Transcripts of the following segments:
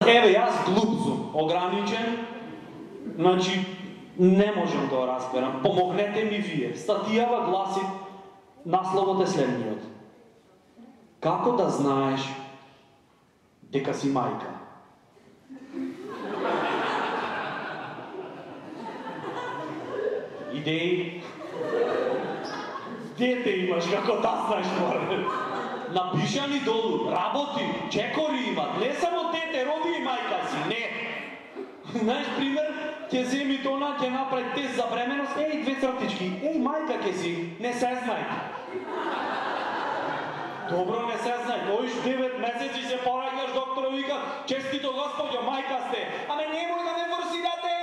еве, јас глуп сум, ограничен, значи не можам да го разберам. Помогнете ми вие. Статијава гласи, насловот е следниот. Како да знаеш дека си мајка? Идеи? Дете имаш, како да знаеш това? Напишани долу, работи, чекори имат, не само дете, роди и мајка си, не. Знаеш, пример, ќе земи тона, ќе направи тест за бременост, еј, 2 цртички, еј, мајка ќе си, не се знај. Добро, не се знај, дојш 9 месеци се пораѓаш, доктор вика, честито господјо, мајка сте, аме немој да ме форсирате!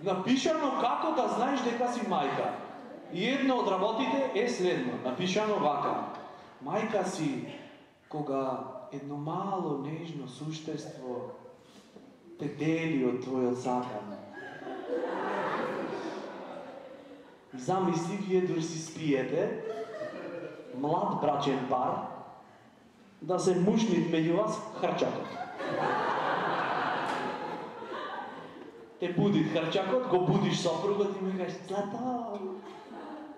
Напишано како да знаеш дека си мајка. И една од работите е следно, напишано вака. Мајка си кога едно мало нежно суштество те дели од твојот закан. Замисли, вие дури си спиете, млад брачен пар, да се мушнит меѓу вас хрчакот. Те буди хрчакот, го будиш сопругот и му кажеш, Злато,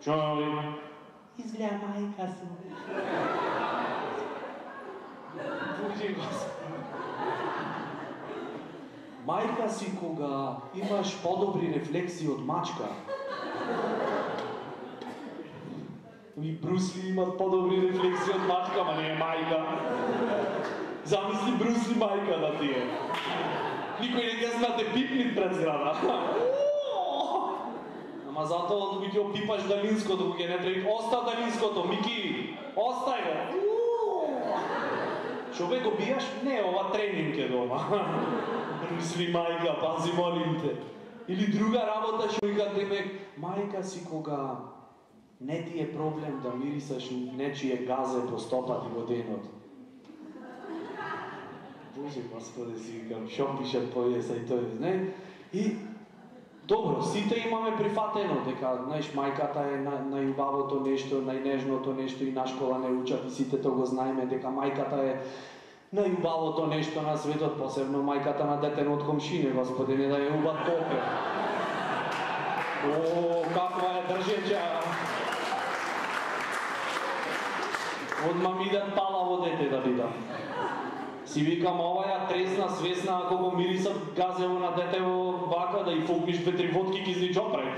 чој? Изгледа мајка сум. Буди Господи. Мајка си кога имаш подобри рефлекси од мачка. И Брусли имат подобри рефлекси од мачка, ма не е мајка. Замисли Брусли мајка да ти е. Никој не ќе знате пипнит пред зграда. Ама затоа да ќе опипаш далинското, кога не треба. Остав далинското, Мики, остај го. Човек го бијаш? Не, ова тренинг е дома. Брусли мајка, пази молим те. Или друга работа што вика демек, мајка си кога не ти е проблем да мирисаш нечие газе по стопати во денот. Боже, Господи, си викам, шо пишат поеса и тој, не? И добро, сите имаме прифатено дека, знаеш, мајката е најубавото нешто, најнежното нешто и на школа не учат и сите тоа го знаеме дека мајката е најубавото нешто на светот, посебно мајката на детено од комшине, Господи, не да е убав топе. О, каква е држеча! Одма ми да пала во дете да бидам. Си викам, ова ја тресна, свесна, ако го мирисат газево на детево вака, да и фукниш 2-3 водки кизничок пред.